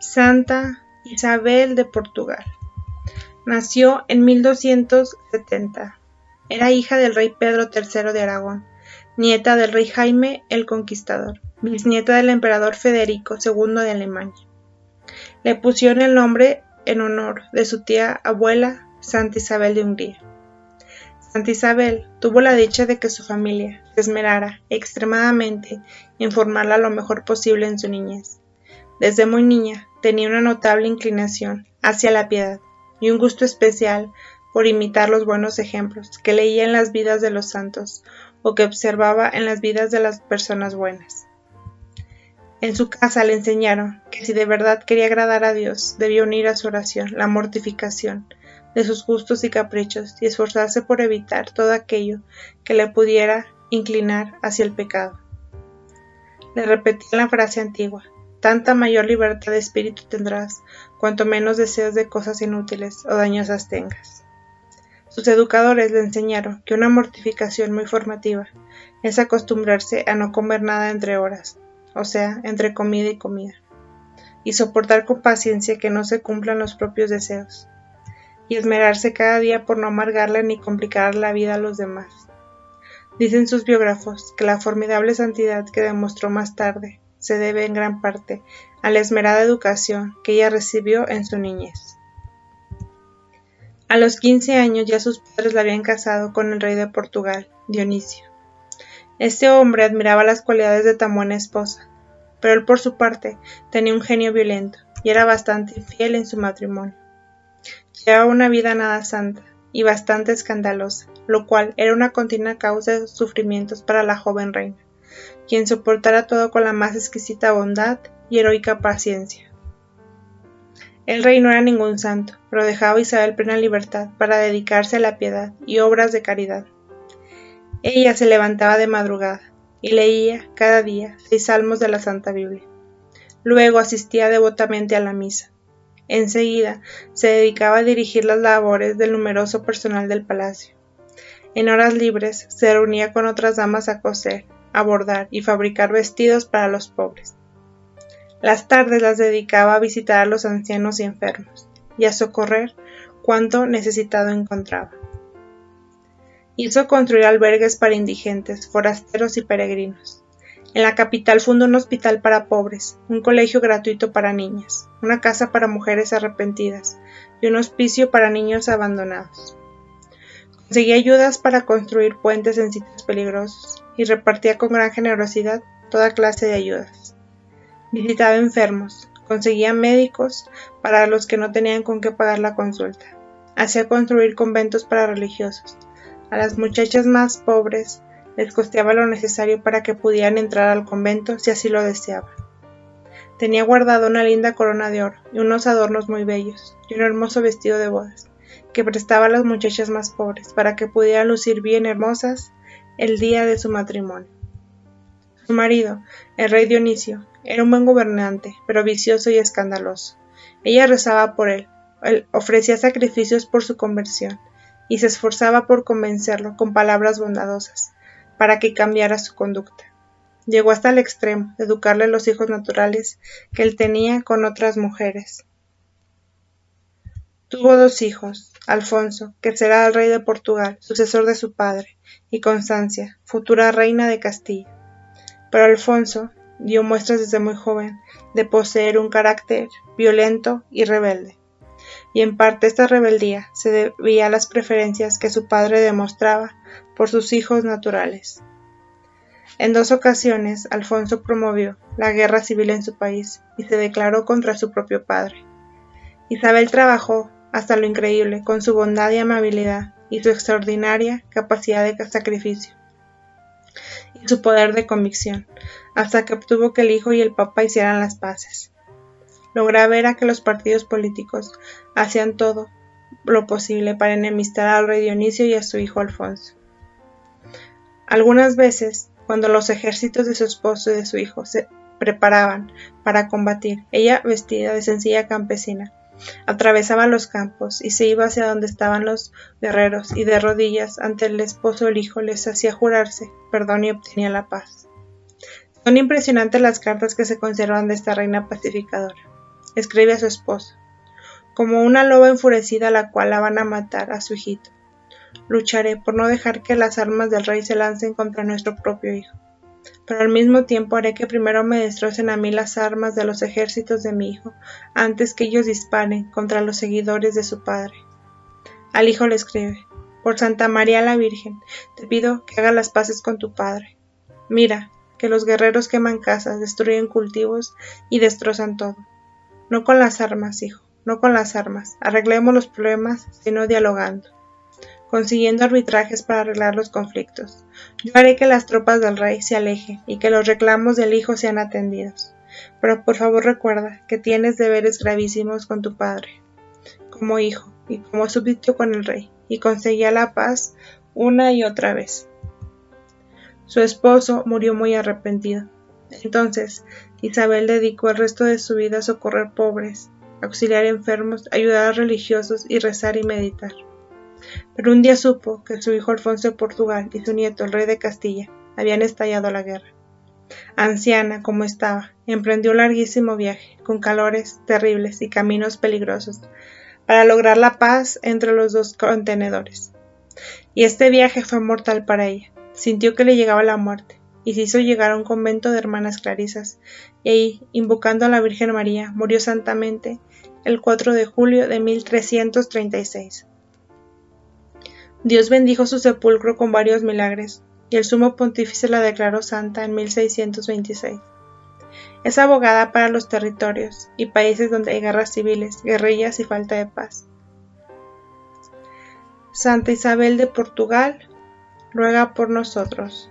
Santa Isabel de Portugal. Nació en 1270. Era hija del rey Pedro III de Aragón, nieta del rey Jaime el Conquistador, bisnieta del emperador Federico II de Alemania. Le pusieron el nombre en honor de su tía abuela, Santa Isabel de Hungría. Santa Isabel tuvo la dicha de que su familia se esmerara extremadamente en formarla lo mejor posible en su niñez. Desde muy niña tenía una notable inclinación hacia la piedad y un gusto especial por imitar los buenos ejemplos que leía en las vidas de los santos o que observaba en las vidas de las personas buenas. En su casa le enseñaron que si de verdad quería agradar a Dios, debía unir a su oración la mortificación de sus gustos y caprichos y esforzarse por evitar todo aquello que le pudiera inclinar hacia el pecado. Le repetían la frase antigua: tanta mayor libertad de espíritu tendrás, cuanto menos deseos de cosas inútiles o dañosas tengas. Sus educadores le enseñaron que una mortificación muy formativa es acostumbrarse a no comer nada entre horas, o sea, entre comida y comida, y soportar con paciencia que no se cumplan los propios deseos, y esmerarse cada día por no amargarle ni complicar la vida a los demás. Dicen sus biógrafos que la formidable santidad que demostró más tarde se debe en gran parte a la esmerada educación que ella recibió en su niñez. A los 15 años ya sus padres la habían casado con el rey de Portugal, Dionisio. Este hombre admiraba las cualidades de tan buena esposa, pero él por su parte tenía un genio violento y era bastante infiel en su matrimonio. Llevaba una vida nada santa y bastante escandalosa, lo cual era una continua causa de sufrimientos para la joven reina, quien soportara todo con la más exquisita bondad y heroica paciencia. El rey no era ningún santo, pero dejaba a Isabel plena libertad para dedicarse a la piedad y obras de caridad. Ella se levantaba de madrugada y leía cada día 6 salmos de la Santa Biblia. Luego asistía devotamente a la misa. Enseguida se dedicaba a dirigir las labores del numeroso personal del palacio. En horas libres se reunía con otras damas a coser, a bordar y fabricar vestidos para los pobres. Las tardes las dedicaba a visitar a los ancianos y enfermos, y a socorrer cuanto necesitado encontraba. Hizo construir albergues para indigentes, forasteros y peregrinos. En la capital fundó un hospital para pobres, un colegio gratuito para niñas, una casa para mujeres arrepentidas y un hospicio para niños abandonados. Conseguía ayudas para construir puentes en sitios peligrosos y repartía con gran generosidad toda clase de ayudas. Visitaba enfermos, conseguía médicos para los que no tenían con qué pagar la consulta. Hacía construir conventos para religiosos. A las muchachas más pobres les costeaba lo necesario para que pudieran entrar al convento si así lo deseaban. Tenía guardado una linda corona de oro y unos adornos muy bellos y un hermoso vestido de bodas que prestaba a las muchachas más pobres para que pudieran lucir bien hermosas el día de su matrimonio. Su marido, el rey Dionisio, era un buen gobernante, pero vicioso y escandaloso. Ella rezaba por él ofrecía sacrificios por su conversión y se esforzaba por convencerlo con palabras bondadosas para que cambiara su conducta. Llegó hasta el extremo de educarle los hijos naturales que él tenía con otras mujeres. Tuvo 2 hijos, Alfonso, que será el rey de Portugal, sucesor de su padre, y Constancia, futura reina de Castilla. Pero Alfonso dio muestras desde muy joven de poseer un carácter violento y rebelde, y en parte esta rebeldía se debía a las preferencias que su padre demostraba por sus hijos naturales. En 2 ocasiones Alfonso promovió la guerra civil en su país y se declaró contra su propio padre. Isabel trabajó hasta lo increíble con su bondad y amabilidad y su extraordinaria capacidad de sacrificio y su poder de convicción, hasta que obtuvo que el hijo y el papa hicieran las paces. Lo grave era que los partidos políticos hacían todo lo posible para enemistar al rey Dionisio y a su hijo Alfonso. Algunas veces, cuando los ejércitos de su esposo y de su hijo se preparaban para combatir, ella, vestida de sencilla campesina, atravesaba los campos y se iba hacia donde estaban los guerreros y de rodillas ante el esposo o el hijo les hacía jurarse perdón y obtenía la paz. Son impresionantes las cartas que se conservan de esta reina pacificadora. escribe a su esposo, como una loba enfurecida a la cual la van a matar a su hijito. Lucharé por no dejar que las armas del rey se lancen contra nuestro propio hijo, pero al mismo tiempo haré que primero me destrocen a mí las armas de los ejércitos de mi hijo, antes que ellos disparen contra los seguidores de su padre. Al hijo le escribe: por Santa María la Virgen, te pido que hagas las paces con tu padre. Mira, que los guerreros queman casas, destruyen cultivos y destrozan todo. No con las armas, hijo, no con las armas. Arreglemos los problemas, sino dialogando, consiguiendo arbitrajes para arreglar los conflictos. Yo haré que las tropas del rey se alejen y que los reclamos del hijo sean atendidos. Pero por favor recuerda que tienes deberes gravísimos con tu padre, como hijo y como súbdito con el rey, y conseguía la paz una y otra vez. Su esposo murió muy arrepentido. Entonces, Isabel dedicó el resto de su vida a socorrer pobres, auxiliar enfermos, ayudar a religiosos y rezar y meditar. Pero un día supo que su hijo Alfonso de Portugal y su nieto el rey de Castilla habían estallado la guerra. Anciana como estaba, emprendió un larguísimo viaje, con calores terribles y caminos peligrosos, para lograr la paz entre los dos contenedores. Y este viaje fue mortal para ella. Sintió que le llegaba la muerte, y se hizo llegar a un convento de hermanas clarisas, y ahí, invocando a la Virgen María, murió santamente el 4 de julio de 1336. Dios bendijo su sepulcro con varios milagros, y el sumo pontífice la declaró santa en 1626. Es abogada para los territorios y países donde hay guerras civiles, guerrillas y falta de paz. Santa Isabel de Portugal, ruega por nosotros.